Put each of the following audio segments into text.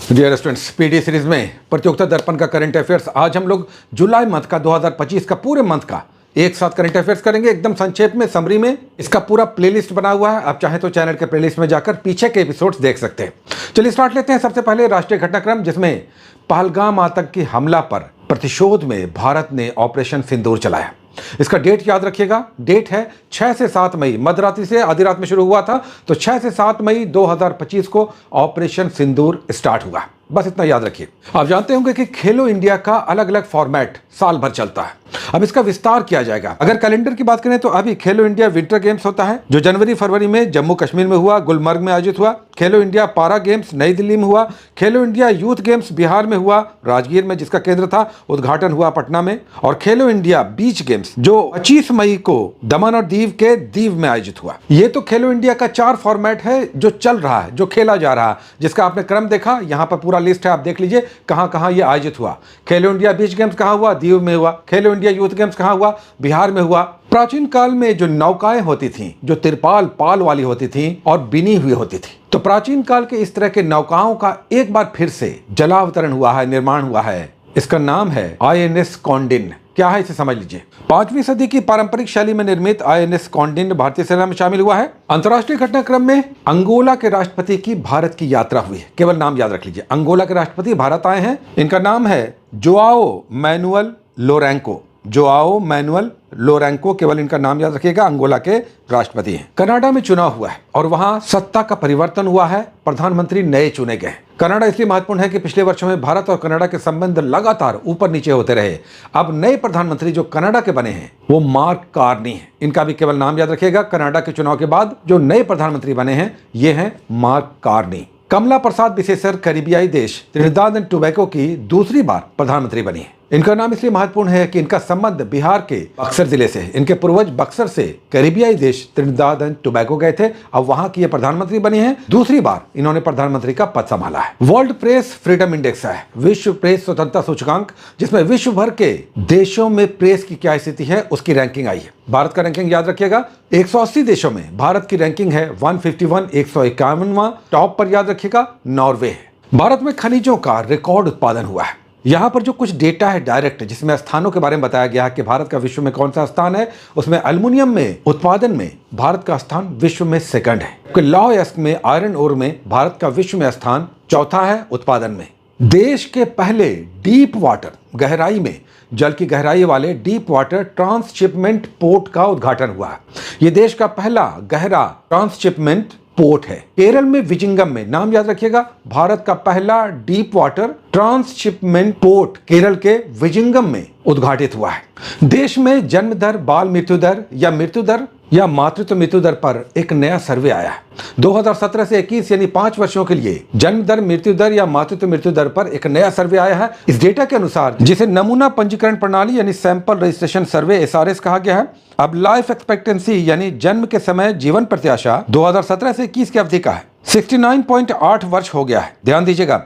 Dear students, PD series में प्रतियोगिता दर्पण का करंट अफेयर्स। आज हम लोग जुलाई मंथ का 2025 का पूरे मंथ का एक साथ करंट अफेयर्स करेंगे, एकदम संक्षेप में, समरी में। इसका पूरा प्लेलिस्ट बना हुआ है, आप चाहें तो चैनल के प्लेलिस्ट में जाकर पीछे के एपिसोड्स देख सकते हैं। चलिए स्टार्ट लेते हैं। सबसे पहले राष्ट्रीय घटनाक्रम, जिसमें पहलगाम आतंकी हमला पर प्रतिशोध में भारत ने ऑपरेशन सिंदूर चलाया। इसका डेट याद रखिएगा, डेट है 6 से 7 मई, मध्यरात्रि से आधी रात में शुरू हुआ था, तो 6 से 7 मई 2025 को ऑपरेशन सिंदूर स्टार्ट हुआ। बस इतना याद रखिए। आप जानते होंगे कि खेलो इंडिया का अलग अलग फॉर्मेट साल भर चलता है, अब इसका विस्तार किया जाएगा। अगर कैलेंडर की बात करें तो अभी खेलो इंडिया विंटर गेम्स होता है, जो जनवरी फरवरी में जम्मू कश्मीर में हुआ, गुलमर्ग में आयोजित हुआ। खेलो इंडिया पारा गेम्स नई दिल्ली में हुआ। खेलो इंडिया यूथ गेम्स बिहार में हुआ, राजगीर में, जिसका केंद्र था, उद्घाटन हुआ पटना में। और खेलो इंडिया बीच गेम्स जो 25 मई को दमन और दीव के दीव में आयोजित हुआ। ये तो खेलो इंडिया का 4 फॉर्मेट है जो चल रहा है, जो खेला जा रहा है, जिसका आपने क्रम देखा। यहाँ पर पूरा लिस्ट है, आप देख लीजिए कहां कहां ये आयोजित हुआ। खेलो इंडिया बीच गेम्स कहां हुआ? दीव में हुआ। खेलो इंडिया यूथ गेम्स कहां हुआ? बिहार में हुआ। प्राचीन काल में जो नौकाएं होती थीं, जो तिरपाल पाल वाली होती थीं और बिनी हुई होती थी, तो प्राचीन काल के इस तरह के नौकाओं का एक बार फिर से जलावतरण हुआ है, निर्माण हुआ है। इसका नाम है INS कॉन्डिन। क्या है, इसे समझ लीजिए। 5वीं सदी की पारंपरिक शैली में निर्मित INS कॉन्डिन भारतीय सेना में शामिल हुआ है। अंतर्राष्ट्रीय घटनाक्रम में अंगोला के राष्ट्रपति की भारत की यात्रा हुई है। केवल नाम याद रख लीजिए, अंगोला के राष्ट्रपति भारत आए हैं। इनका नाम है जोआओ मैनुअल लोरेंको। जोआओ मैनुअल लोरेंको, केवल इनका नाम याद रखिएगा, अंगोला के राष्ट्रपति हैं। कनाडा में चुनाव हुआ है और वहां सत्ता का परिवर्तन हुआ है, प्रधानमंत्री नए चुने गए। कनाडा इसलिए महत्वपूर्ण है कि पिछले वर्षों में भारत और कनाडा के संबंध लगातार ऊपर नीचे होते रहे। अब नए प्रधानमंत्री जो कनाडा के बने हैं वो मार्क कार्नी हैं। इनका भी केवल नाम याद रखिएगा। कनाडा के चुनाव के बाद जो नए प्रधानमंत्री बने हैं ये हैं मार्क कार्नी। कमला प्रसाद बिसेसर कैरिबियाई देश त्रिनिदाद एंड टोबैगो की दूसरी बार प्रधानमंत्री बनी है। इनका नाम इसलिए महत्वपूर्ण है कि इनका संबंध बिहार के बक्सर जिले से है। इनके पूर्वज बक्सर से कैरिबियाई देश त्रिनिदाद एंड टोबैगो गए थे, अब वहां की ये प्रधानमंत्री बनी हैं। दूसरी बार इन्होंने प्रधानमंत्री का पद संभाला है। वर्ल्ड प्रेस फ्रीडम इंडेक्स है, विश्व प्रेस स्वतंत्रता सूचकांक, जिसमें विश्व भर के देशों में प्रेस की क्या स्थिति है उसकी रैंकिंग आई है। भारत का रैंकिंग याद रखिएगा, 180 देशों में भारत की रैंकिंग है 151, 151वां। टॉप पर याद रखिएगा नॉर्वे है। भारत में खनिजों का रिकॉर्ड उत्पादन हुआ है। यहाँ पर जो कुछ डेटा है डायरेक्ट, जिसमें स्थानों के बारे में बताया गया है कि भारत का विश्व में कौन सा स्थान है, उसमें एल्युमिनियम में उत्पादन में भारत का स्थान विश्व में सेकंड है। लॉयस्क में आयरन ओर में भारत का विश्व में स्थान चौथा है उत्पादन में। देश के पहले डीप वाटर, गहराई में, जल की गहराई वाले डीप वाटर ट्रांसशिपमेंट पोर्ट का उद्घाटन हुआ है। यह देश का पहला गहरा ट्रांसशिपमेंट पोर्ट है। केरल में विजिंगम में, नाम याद रखिएगा, भारत का पहला deep water transshipment port Kerala के विजिंगम में उद्घाटित हुआ है। देश में जन्म दर, बाल मृत्यु दर या मातृत्व मृत्यु दर पर एक नया सर्वे आया है। 2017 से 21 यानी 5 वर्षों के लिए जन्म दर, मृत्यु दर या मातृत्व मृत्यु दर पर एक नया सर्वे आया है। इस डेटा के अनुसार, जिसे नमूना पंजीकरण प्रणाली यानी सैंपल रजिस्ट्रेशन सर्वे SRS कहा गया है, अब लाइफ एक्सपेक्टेंसी यानी जन्म के समय जीवन प्रत्याशा 2017 से 21 की अवधि का है 69.8 वर्ष हो गया है। ध्यान दीजिएगा,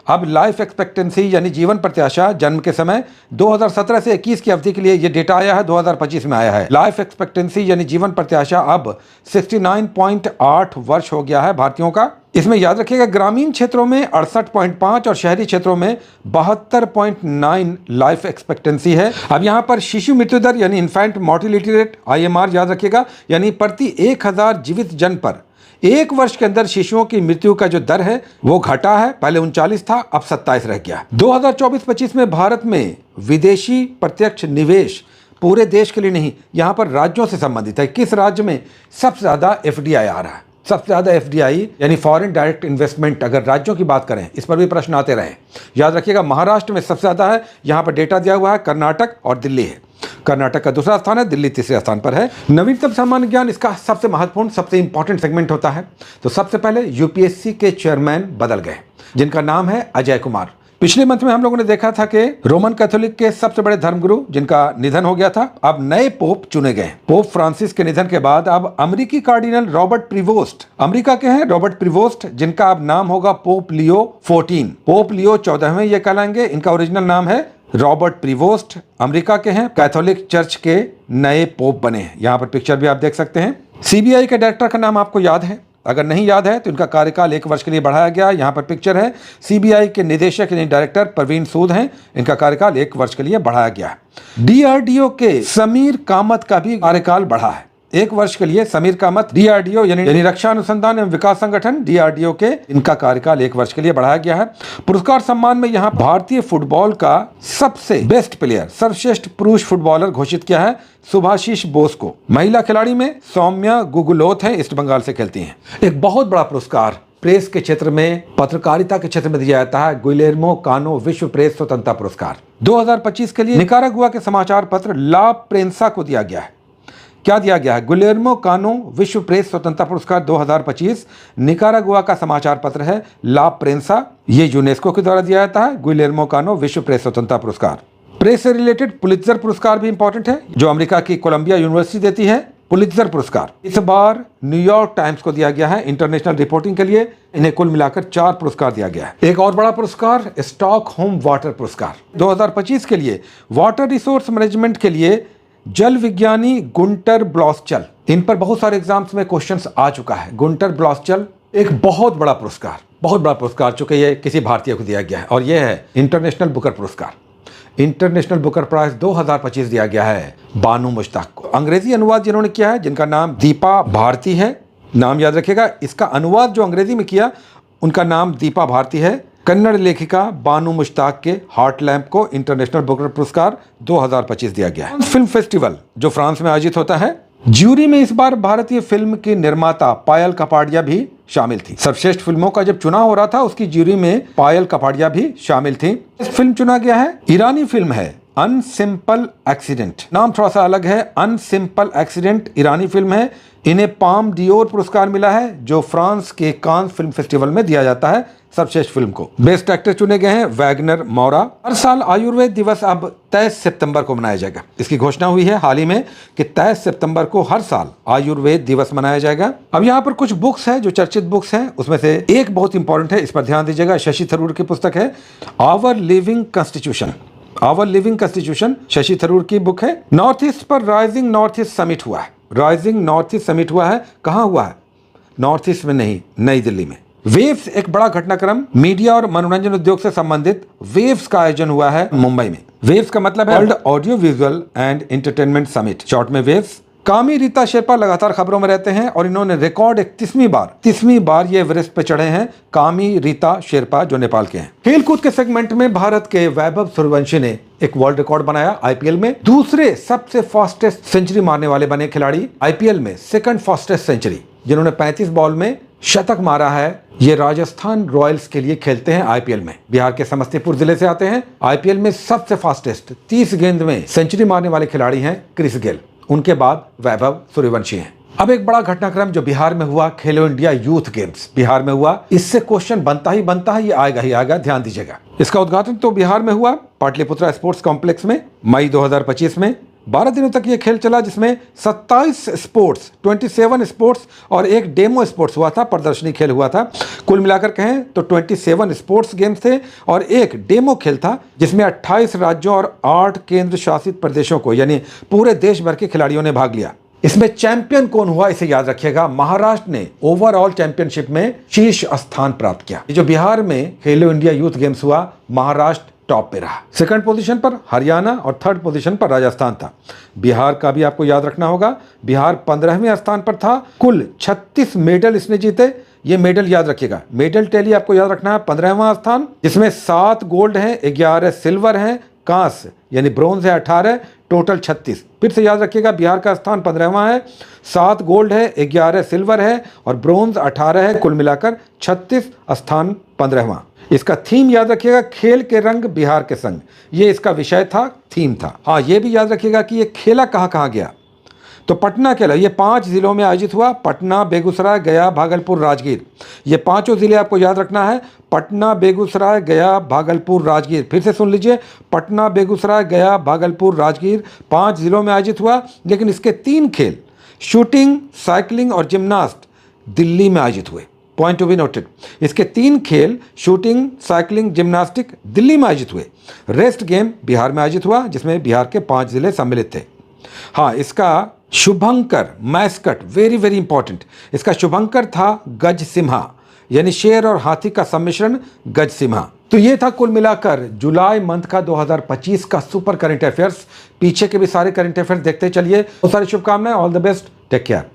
अब लाइफ एक्सपेक्टेंसी यानी जीवन प्रत्याशा जन्म के समय 2017 से 21 की अवधि के लिए ये डेटा आया है, 2025 में आया है। लाइफ एक्सपेक्टेंसी यानी जीवन प्रत्याशा अब 69.8 वर्ष हो गया है भारतीयों का। इसमें याद रखिएगा, ग्रामीण क्षेत्रों में 68.5 और शहरी क्षेत्रों में 72.9 लाइफ एक्सपेक्टेंसी है। अब यहाँ पर शिशु मृत्यु दर यानी इन्फेंट मोर्टिलिटी रेट IMR याद रखिएगा, यानी प्रति 1000 जीवित जन पर 1 वर्ष के अंदर शिशुओं की मृत्यु का जो दर है वो घटा है। पहले 39 था, अब 27 रह गया। 2024-25 में भारत में विदेशी प्रत्यक्ष निवेश पूरे देश के लिए नहीं, यहाँ पर राज्यों से संबंधित है। किस राज्य में सबसे ज्यादा FDI आ रहा है? सबसे ज्यादा FDI यानी फॉरेन डायरेक्ट इन्वेस्टमेंट, अगर राज्यों की बात करें, इस पर भी प्रश्न आते रहे, याद रखिएगा, महाराष्ट्र में सबसे ज्यादा है। यहाँ पर डेटा दिया हुआ है, कर्नाटक और दिल्ली है। कर्नाटक का दूसरा स्थान है, दिल्ली तीसरे स्थान पर है। नवीनतम सामान्य ज्ञान इसका सबसे महत्वपूर्ण, सबसे इंपॉर्टेंट सेगमेंट होता है। तो सबसे पहले UPSC के चेयरमैन बदल गए, जिनका नाम है अजय कुमार। पिछले मंथ में हम लोगों ने देखा था कि रोमन कैथोलिक के सबसे बड़े धर्मगुरु जिनका निधन हो गया था, अब नए पोप चुने गए। पोप फ्रांसिस के निधन के बाद अब अमेरिकी कार्डिनल रॉबर्ट प्रीवोस्ट, अमेरिका के हैं रॉबर्ट प्रीवोस्ट, जिनका अब नाम होगा पोप लियो 14। पोप लियो 14वें ये कहलाएंगे। इनका ओरिजिनल नाम है रॉबर्ट प्रीवोस्ट, अमेरिका के हैं, कैथोलिक चर्च के नए पोप बने हैं। यहाँ पर पिक्चर भी आप देख सकते हैं। CBI के डायरेक्टर का नाम आपको याद है, अगर नहीं याद है तो इनका कार्यकाल 1 वर्ष के लिए बढ़ाया गया। यहाँ पर पिक्चर है, सीबीआई के निदेशक यानी डायरेक्टर प्रवीण सूद हैं, इनका कार्यकाल 1 वर्ष के लिए बढ़ाया गया है। डीआरडीओ के समीर कामत का भी कार्यकाल बढ़ा है 1 वर्ष के लिए। समीर कामत डीआरडीओ यानी रक्षा अनुसंधान एवं विकास संगठन डीआरडीओ के, इनका कार्यकाल 1 वर्ष के लिए बढ़ाया गया है। पुरस्कार सम्मान में यहाँ भारतीय फुटबॉल का सबसे बेस्ट प्लेयर, सर्वश्रेष्ठ पुरुष फुटबॉलर घोषित किया है सुभाशीष बोस को। महिला खिलाड़ी में सौम्या गुगुलोथ है, ईस्ट बंगाल से खेलती हैं। एक बहुत बड़ा पुरस्कार प्रेस के क्षेत्र में, पत्रकारिता के क्षेत्र में दिया जाता है, गुइलेर्मो कानो विश्व प्रेस स्वतंत्रता पुरस्कार 2025 के लिए निकारागुआ के समाचार पत्र ला प्रेंसा को दिया गया है। क्या दिया गया है? गुइलेर्मो कानो विश्व प्रेस स्वतंत्रता पुरस्कार 2025 निकारागुआ का समाचार पत्र है ला प्रेंसा, ये यूनेस्को के द्वारा दिया जाता है। गुइलेर्मो कानो विश्व प्रेस स्वतंत्रता पुरस्कार। प्रेस से रिलेटेड पुलित्जर पुरस्कार भी इंपॉर्टेंट है, जो अमेरिका की कोलंबिया यूनिवर्सिटी देती है। पुलित्जर पुरस्कार इस बार न्यूयॉर्क टाइम्स को दिया गया है इंटरनेशनल रिपोर्टिंग के लिए। इन्हें कुल मिलाकर 4 पुरस्कार दिया गया है। एक और बड़ा पुरस्कार स्टॉकहोम वाटर पुरस्कार 2025 के लिए वाटर रिसोर्स मैनेजमेंट के लिए जल विज्ञानी गुंटर ब्लॉसचल, इन पर बहुत सारे एग्जाम्स में क्वेश्चंस आ चुका है। गुंटर ब्लॉसचल एक बहुत बड़ा पुरस्कार चूंकि ये किसी भारतीय को दिया गया है, और यह है इंटरनेशनल बुकर पुरस्कार। इंटरनेशनल बुकर प्राइज 2025 दिया गया है बानू मुश्ताक को। अंग्रेजी अनुवाद जिन्होंने किया है, जिनका नाम दीपा भारती है, नाम याद रखिएगा। इसका अनुवाद जो अंग्रेजी में किया उनका नाम दीपा भारती है। कन्नड़ लेखिका बानू मुश्ताक के हार्ट लैम्प को इंटरनेशनल बुकर पुरस्कार 2025 दिया गया है। फिल्म फेस्टिवल जो फ्रांस में आयोजित होता है, ज्यूरी में इस बार भारतीय फिल्म की निर्माता पायल कपाड़िया भी शामिल थी। सर्वश्रेष्ठ फिल्मों का जब चुनाव हो रहा था, उसकी ज्यूरी में पायल कपाड़िया भी शामिल थी। इस फिल्म चुना गया है, ईरानी फिल्म है अनसिंपल एक्सीडेंट, नाम थोड़ा सा अलग है, अनसिंपल एक्सीडेंट ईरानी फिल्म है। इन्हें पाम डियोर पुरस्कार मिला है, जो फ्रांस के कांस फिल्म फेस्टिवल में दिया जाता है सर्वश्रेष्ठ फिल्म को। बेस्ट एक्टर चुने गए हैं वैगनर मौरा। हर साल आयुर्वेद दिवस अब 23 सितंबर को मनाया जाएगा। इसकी घोषणा हुई है हाल ही में कि 23 सितंबर को हर साल आयुर्वेद दिवस मनाया जाएगा। अब यहाँ पर कुछ बुक्स है जो चर्चित बुक्स हैं, उसमें से एक बहुत इंपॉर्टेंट है, इस पर ध्यान दीजिएगा। शशि थरूर की पुस्तक है our living constitution. Our living constitution Shashi Tharoor की बुक है। नॉर्थ ईस्ट पर राइजिंग नॉर्थ ईस्ट समिट हुआ है। राइजिंग नॉर्थ ईस्ट समिट हुआ है, कहाँ हुआ है? नॉर्थ ईस्ट में नहीं, नई दिल्ली में। वेव्स एक बड़ा घटनाक्रम मीडिया और मनोरंजन उद्योग से संबंधित वेव्स का आयोजन हुआ है मुंबई में। वेव्स का मतलब है world audio visual and entertainment summit, short में वेव्स। कामी रीता शेरपा लगातार खबरों में रहते हैं और इन्होंने रिकॉर्ड 31वीं बार ये एवरेस्ट पे चढ़े हैं। कामी रीता शेरपा जो नेपाल के हैं। खेलकूद के सेगमेंट में भारत के वैभव सूर्यवंशी ने एक वर्ल्ड रिकॉर्ड बनाया आईपीएल में। दूसरे सबसे फास्टेस्ट सेंचुरी मारने वाले बने खिलाड़ी, आईपीएल में सेकंड फास्टेस्ट सेंचुरी, जिन्होंने 35 बॉल में शतक मारा है। ये राजस्थान रॉयल्स के लिए खेलते हैं आईपीएल में, बिहार के समस्तीपुर जिले से आते हैं। आईपीएल में सबसे फास्टेस्ट 30 गेंद में सेंचुरी मारने वाले खिलाड़ी हैं क्रिस गेल, उनके बाद वैभव सूर्यवंशी हैं। अब एक बड़ा घटनाक्रम जो बिहार में हुआ, खेलो इंडिया यूथ गेम्स बिहार में हुआ। इससे क्वेश्चन बनता है, ये आएगा ही आएगा, ध्यान दीजिएगा। इसका उद्घाटन तो बिहार में हुआ पाटलिपुत्रा स्पोर्ट्स कॉम्प्लेक्स में मई 2025 में। 12 दिनों तक ये खेल चला, जिसमें 27 स्पोर्ट्स, 27 स्पोर्ट्स और एक डेमो स्पोर्ट्स हुआ था, प्रदर्शनी खेल हुआ था। कुल मिलाकर कहें तो 27 स्पोर्ट्स गेम्स थे और एक डेमो खेल था, जिसमें 28 राज्यों और 8 केंद्र शासित प्रदेशों को, यानी पूरे देश भर के खिलाड़ियों ने भाग लिया। इसमें चैंपियन कौन हुआ, इसे याद रखिएगा। महाराष्ट्र ने ओवरऑल चैंपियनशिप में शीर्ष स्थान प्राप्त किया। जो बिहार में खेलो इंडिया यूथ गेम्स हुआ, महाराष्ट्र टॉप पे रहा। सेकंड पोजीशन पर हरियाणा और थर्ड पोजीशन पर राजस्थान था। बिहार का भी आपको याद रखना होगा, बिहार 15वें स्थान पर था। कुल 36 मेडल इसने जीते। ये मेडल याद रखिएगा, मेडल टैली आपको याद रखना है। 15वां स्थान, जिसमें 7 गोल्ड हैं, 11 सिल्वर हैं, कांस्य यानी ब्रोंज है 18, टोटल 36। फिर से याद रखिएगा, बिहार का स्थान 15वां है, 7 गोल्ड है, 11 सिल्वर है और ब्रोंज 18 है। कुल मिलाकर 36, स्थान 15वां। इसका थीम याद रखिएगा, खेल के रंग बिहार के संग, ये इसका विषय था, थीम था। हाँ, ये भी याद रखिएगा कि ये खेला कहाँ कहाँ गया। तो पटना खेला, ये 5 जिलों में आयोजित हुआ, पटना, बेगूसराय, गया, भागलपुर, राजगीर। ये 5 जिले आपको याद रखना है, पटना, बेगूसराय, गया, भागलपुर, राजगीर। फिर से सुन लीजिए, पटना, बेगूसराय, गया, भागलपुर, राजगीर, 5 जिलों में आयोजित हुआ। लेकिन इसके 3 खेल, शूटिंग, साइकिलिंग और जिम्नास्ट, दिल्ली में आयोजित हुए। पॉइंट टू बी नोटेड, इसके 3 खेल, शूटिंग, साइकिलिंग, जिम्नास्टिक, दिल्ली में आयोजित हुए। रेस्ट गेम बिहार में आयोजित हुआ, जिसमें बिहार के 5 जिले सम्मिलित थे। हाँ, इसका शुभंकर मैस्कट, वेरी वेरी इंपॉर्टेंट, इसका शुभंकर था गज सिम्हा, यानी शेर और हाथी का सम्मिश्रण गज सिम्हा। तो ये था कुल मिलाकर जुलाई मंथ का 2025 का सुपर करंट अफेयर्स। पीछे के भी सारे करंट अफेयर्स देखते चलिए। बहुत सारी शुभकामनाएं, all the best, take care.